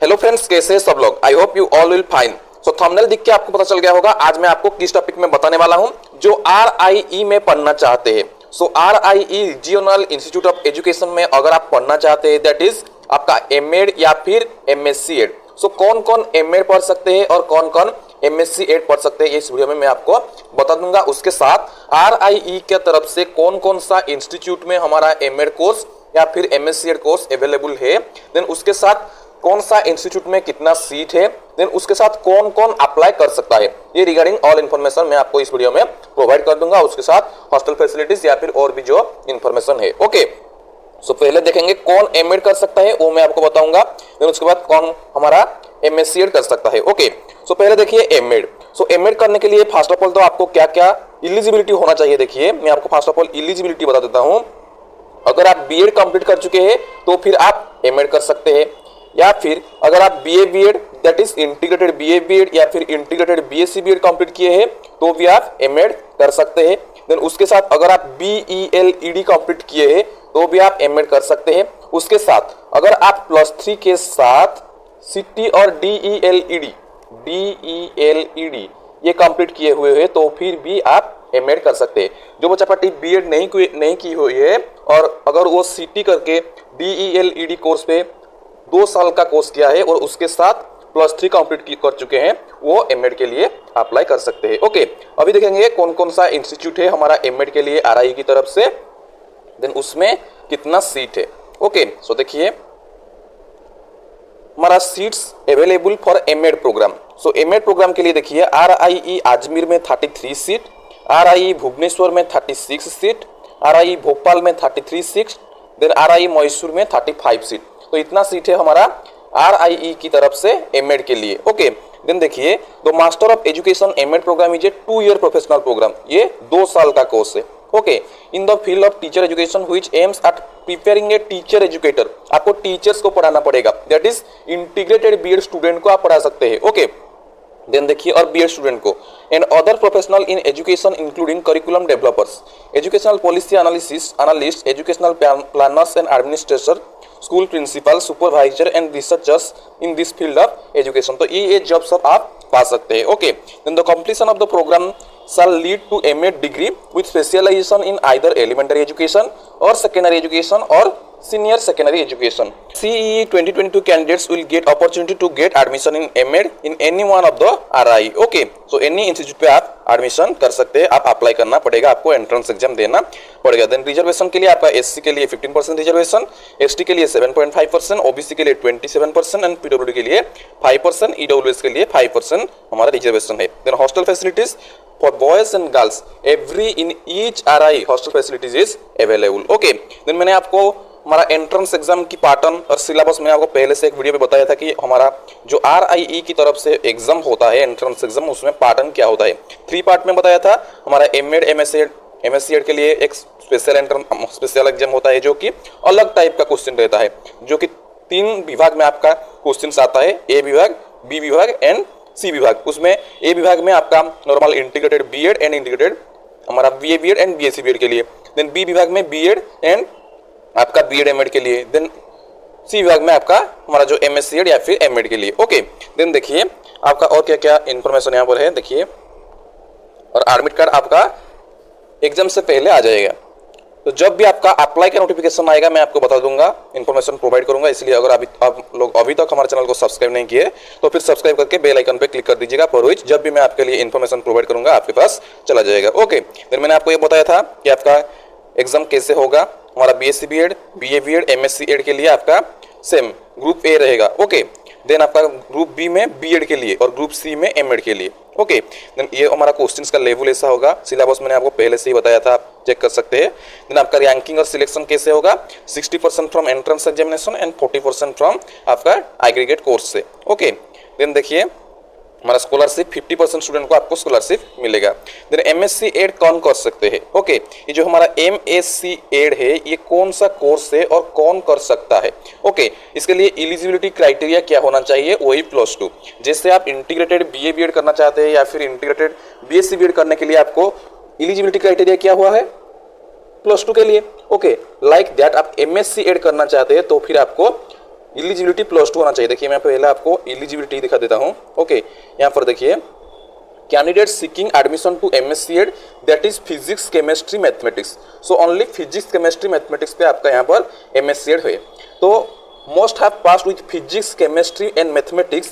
Hello friends, कैसे हैं सब लोग। I hope you all will fine. So thumbnail देख के आपको पता चल गया होगा आज मैं आपको किस टॉपिक में बताने वाला हूं। जो RIE में पढ़ना चाहते हैं, सो RIE regional institute of education में अगर आप पढ़ना चाहते हैं, दैट इज आपका एमएड या फिर MSc एड। सो कौन कौन एमएड पढ़ सकते हैं और कौन कौन MSc एड पढ़ सकते हैं, इस वीडियो में मैं आपको बता दूंगा। उसके साथ RIE के तरफ से कौन कौन सा इंस्टीट्यूट में हमारा एमएड कोर्स या फिर MSc एड कोर्स अवेलेबल है, देन उसके साथ कौन सा इंस्टीट्यूट में कितना सीट है, देन उसके साथ कौन कौन अप्लाई कर सकता है, ये रिगार्डिंग ऑल इन्फॉर्मेशन मैं आपको इस वीडियो में प्रोवाइड कर दूंगा। उसके साथ हॉस्टल फैसिलिटीज या फिर और भी जो इन्फॉर्मेशन है। ओके, सो पहले देखेंगे कौन एमएड कर सकता है, वो मैं आपको बताऊंगा। देन उसके बाद कौन हमारा MSc एड कर सकता है। ओके, सो पहले देखिए एमएड। सो एमएड करने के लिए फर्स्ट ऑफ ऑल तो आपको क्या क्या एलिजिबिलिटी होना चाहिए, देखिए मैं आपको फर्स्ट ऑफ ऑल एलिजिबिलिटी बता देता हूँ। अगर आप बीएड कंप्लीट कर चुके हैं तो फिर आप एमएड कर सकते हैं, या फिर अगर आप BA BEd that is integrated BA BEd या फिर इंटीग्रेटेड BSc BEd कंप्लीट किए हैं तो भी आप एमएड कर सकते हैं। देन उसके साथ अगर आप BELED कंप्लीट किए हैं तो भी आप एमएड कर सकते हैं। उसके साथ अगर आप +3 के साथ CT और DELED ये कंप्लीट किए हुए हैं तो फिर भी आप एमएड कर सकते हैं। जो बच्चा पार्टी BEd नहीं की हुई है और अगर वो CT करके DELED कोर्स पे 2 साल का कोर्स किया है और उसके साथ +3 कंप्लीट कर चुके हैं, वो एमएड के लिए अप्लाई कर सकते हैं। ओके, अभी देखेंगे कौन कौन सा इंस्टीट्यूट है हमारा एमएड के लिए RIE की तरफ से, देन उसमें कितना सीट है। ओके, सो देखिए हमारा seats available for MEd program. So MEd program के लिए देखिए RIE अजमेर में 33 सीट, RIE भुवनेश्वर में 36 सीट, RIE भोपाल में 33 सीट, देन RIE मैसूर में 35 सीट। तो इतना सीट है हमारा RIE की तरफ से एमएड के लिए। ओके, देन देखिए the master of education MEd program is a 2 year professional program. ये 2 साल का कोर्स है। Okay, in the field of teacher education which aims at preparing a teacher educator. आपको टीचर्स को पढ़ाना पड़ेगा, that is integrated BEd student को आप पढ़ा सकते हैं। ओके, देन देखिए और BEd स्टूडेंट को and other professional in education including curriculum developers, educational policy analyst, educational planners and administrator, school principal, supervisor and researchers in this field of education. तो ये जॉब सब आप पा सकते हैं। Okay, then the completion of the program shall lead to MA degree with specialization in either elementary education or secondary education or senior secondary education. CEE 2022 candidates will get opportunity to get admission in MA in any one of the RIE. Okay, so any institute पे आप admission कर सकते हैं। आप apply करना पड़ेगा, आपको entrance exam देना पड़ेगा। देन रिजर्वेशन के लिए आपका SC के लिए 15% रिजर्वेशन, ST के लिए 7.5%, OBC के लिए 27% एंड PWD के लिए 5%, EWS के लिए 5% हमारा रिजर्वेशन है। Then hostel facilities for boys and girls every in each RIE hostel facilities is available. Okay, then मैंने आपको हमारा एंट्रेंस एग्जाम की पैटर्न और सिलेबस मैंने आपको पहले से एक वीडियो में बताया था कि हमारा जो RIE की तरफ से एग्जाम होता है एंट्रेंस एग्जाम, उसमें पैटर्न क्या होता है। 3 पार्ट में बताया था। हमारा एमएड MSc एड के लिए एक स्पेशल एग्जाम होता है जो कि अलग टाइप का क्वेश्चन रहता है, जो कि 3 विभाग में आपका क्वेश्चन आता है, A विभाग, B विभाग एंड C विभाग। उसमें A विभाग में आपका normal integrated BEd and integrated हमारा BA BEd and BSc BEd के लिए, देन B विभाग में BEd एंड आपका BEd MAd के लिए, देन C विभाग में आपका हमारा जो MSc एड या फिर MAd के लिए। ओके, देन देखिए आपका और क्या क्या इन्फॉर्मेशन यहाँ पर है देखिए, और एडमिट कार्ड आपका एग्जाम से पहले आ जाएगा। तो जब भी आपका अप्लाई का नोटिफिकेशन आएगा मैं आपको बता दूंगा, इन्फॉर्मेशन प्रोवाइड करूंगा। इसलिए अगर आप लोग अभी तक हमारे चैनल को सब्सक्राइब नहीं किए तो फिर सब्सक्राइब करके बेल आइकन पे क्लिक कर दीजिएगा, फॉर व्हिच जब भी मैं आपके लिए इन्फॉर्मेशन प्रोवाइड करूंगा आपके पास चला जाएगा। ओके, फिर मैंने आपको ये बताया था कि आपका एग्जाम कैसे होगा। हमारा BSc BEd, BA BEd, MSc Ed के लिए आपका सेम ग्रुप A रहेगा। ओके, देन आपका ग्रुप B में BEd के लिए और ग्रुप C में MAd के लिए। ओके, देन ये हमारा क्वेश्चंस का लेवल ऐसा होगा। सिलेबस मैंने आपको पहले से ही बताया था, आप चेक कर सकते हैं। देन आपका रैंकिंग और सिलेक्शन कैसे होगा, 60% from entrance examination and 40% from आपका एग्रीगेट कोर्स से। ओके, देन देखिए हमारा स्कॉलरशिप 50% स्टूडेंट को आपको स्कॉलरशिप मिलेगा। देन MSc एड कौन कर सकते हैं। ओके, ये जो हमारा MSc एड है ये कौन सा कोर्स है और कौन कर सकता है। ओके, इसके लिए एलिजिबिलिटी क्राइटेरिया क्या होना चाहिए, वही +2। जैसे आप इंटीग्रेटेड BA BEd करना चाहते हैं या फिर इंटीग्रेटेड BSc BEd करने के लिए आपको एलिजिबिलिटी क्राइटेरिया क्या हुआ है, +2 के लिए। ओके, लाइक दैट आप MSc एड करना चाहते हैं तो फिर आपको एलिजिबिलिटी +2 होना चाहिए। देखिए मैं पहले आपको एलिजिबिलिटी दिखा देता हूँ। ओके, यहाँ पर देखिए candidate seeking admission to MSc that is physics chemistry mathematics. So only physics chemistry mathematics पे आपका यहाँ पर MSc है। तो most have passed with physics chemistry and mathematics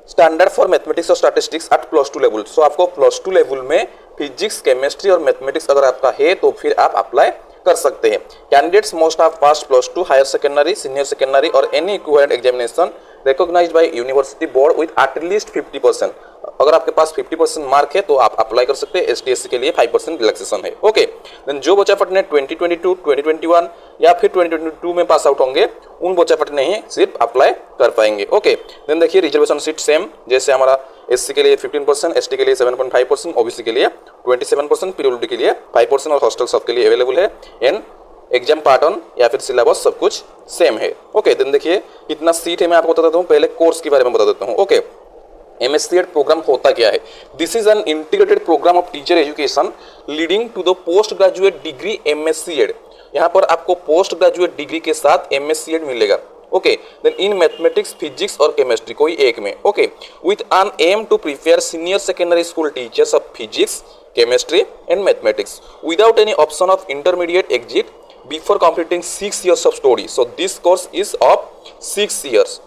standard for mathematics or statistics at +2 level. सो आपको +2 level में physics chemistry और मैथमेटिक्स अगर आपका है तो फिर आप अप्लाई कर सकते हैं। Candidates most have passed +2 higher secondary, senior secondary और any equivalent examination recognised by university board with at least 50%। अगर आपके पास 50% मार्क है तो आप अप्लाई कर सकते हैं। STSC के लिए 5% रिलैक्सेशन है। ओके, देन जो बच्चा फट ने 2022, 2021 या फिर 2022 में पास आउट होंगे उन बच्चा फट नहीं सिर्फ अप्लाई कर पाएंगे। ओके, देन देखिए रिजर्वेशन सीट सेम जैसे हमारा SC के लिए 15%, ST के लिए 7.5%, OBC के लिए 27%, PWD के लिए 5% और हॉस्टल सबके लिए अवेलेबल है। एंड एग्जाम पैटर्न या फिर सिलेबस सब कुछ सेम है। ओके, देन देखिए कितना सीट है मैं आपको बता देता हूँ। पहले कोर्स के बारे में बता देता हूँ। ओके, MSc प्रोग्राम होता क्या है? This is an integrated program of teacher education leading to the post graduate degree MSc। यहाँ पर आपको पोस्ट ग्रेजुएट डिग्री के साथ MSc मिलेगा। Okay, then in mathematics, physics और केमिस्ट्री कोई एक में। Okay, with an aim to prepare senior secondary school teachers of physics, chemistry and mathematics without any option of intermediate exit before completing 6 years of study. So this course is of 6 years।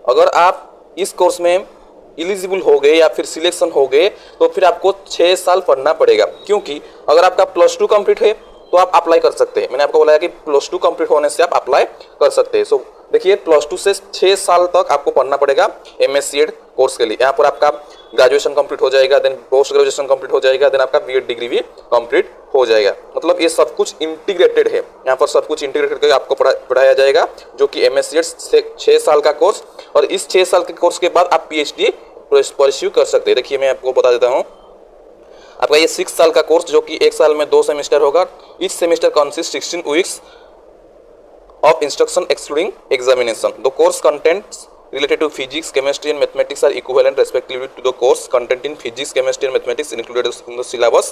अगर आप इस course में eligible हो गए या फिर selection हो गए तो फिर आपको 6 साल पढ़ना पड़ेगा। क्योंकि अगर आपका +2 कंप्लीट है तो आप अप्लाई कर सकते हैं। मैंने आपको बोला कि +2 कंप्लीट होने से आप अप्लाई कर सकते हैं। सो देखिए +2 से 6 साल तक आपको पढ़ना पड़ेगा MSc कोर्स के लिए। यहाँ पर आपका ग्रेजुएशन कंप्लीट हो जाएगा, देन पोस्ट ग्रेजुएशन कंप्लीट हो जाएगा, देन आपका B.Ed डिग्री भी कंप्लीट हो जाएगा। मतलब ये सब कुछ इंटीग्रेटेड है। यहाँ पर सब कुछ इंटीग्रेटेड करके आपको पढ़ाया जाएगा, जो कि MSc से 6 साल का कोर्स, और इस 6 साल के कोर्स के बाद आप PhD परस्यू कर सकते हैं। देखिए मैं आपको बता देता हूँ, आपका ये 6 साल का कोर्स जो कि 1 साल में 2 सेमेस्टर होगा। Etch semester consist 16 weeks of instruction excluding examination. The course contents related to physics, chemistry and mathematics are equivalent respectively to the course content in physics, chemistry and mathematics included in the syllabus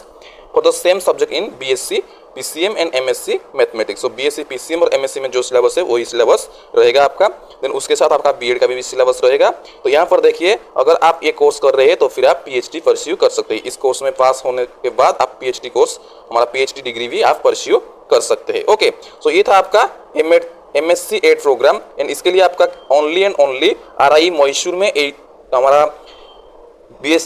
for the same subject in BSc, PCM and MSc mathematics. So BSc, PCM और MSc में जो syllabus है वही syllabus रहेगा आपका। Then उसके साथ आपका B.Ed का भी सिलेबस रहेगा। तो यहाँ पर देखिए अगर आप ये कोर्स कर रहे हैं तो फिर आप PhD परस्यू कर सकते हैं। इस कोर्स में पास होने के बाद आप PhD कोर्स, हमारा PhD डिग्री भी आप परस्यू कर सकते हैं। ओके, सो ये था आपका MSc प्रोग्राम। एंड इसके लिए आपका only and only RI Mysore में हमारा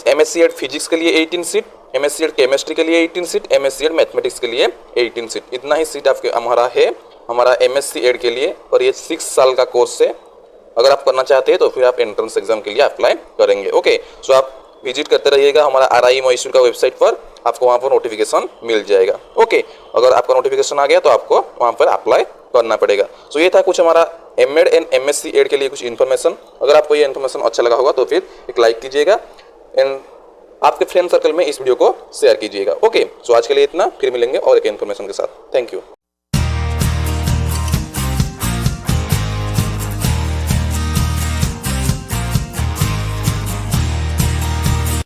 MSc फिजिक्स के लिए 18 सीट, MSc केमिस्ट्री के लिए 18 सीट, MSc मैथमेटिक्स के लिए 18 सीट, इतना ही सीट आपके हमारा है हमारा MSc के लिए। और ये 6 साल का कोर्स है। अगर आप करना चाहते हैं तो फिर आप एंट्रेंस एग्जाम के लिए अप्लाई करेंगे। ओके, सो आप विजिट करते रहिएगा हमारा RI मैसूर का वेबसाइट पर, आपको वहाँ पर नोटिफिकेशन मिल जाएगा। ओके, अगर आपका नोटिफिकेशन आ गया तो आपको वहाँ पर अप्लाई करना पड़ेगा। सो ये था कुछ हमारा M.Ed एंड MSc के लिए कुछ इन्फॉर्मेशन। अगर आपको ये इन्फॉर्मेशन अच्छा लगा होगा तो फिर एक लाइक कीजिएगा एंड आपके फ्रेंड सर्कल में इस वीडियो को शेयर कीजिएगा। ओके, सो आज के लिए इतना, फिर मिलेंगे और एक इन्फॉर्मेशन के साथ। Thank you.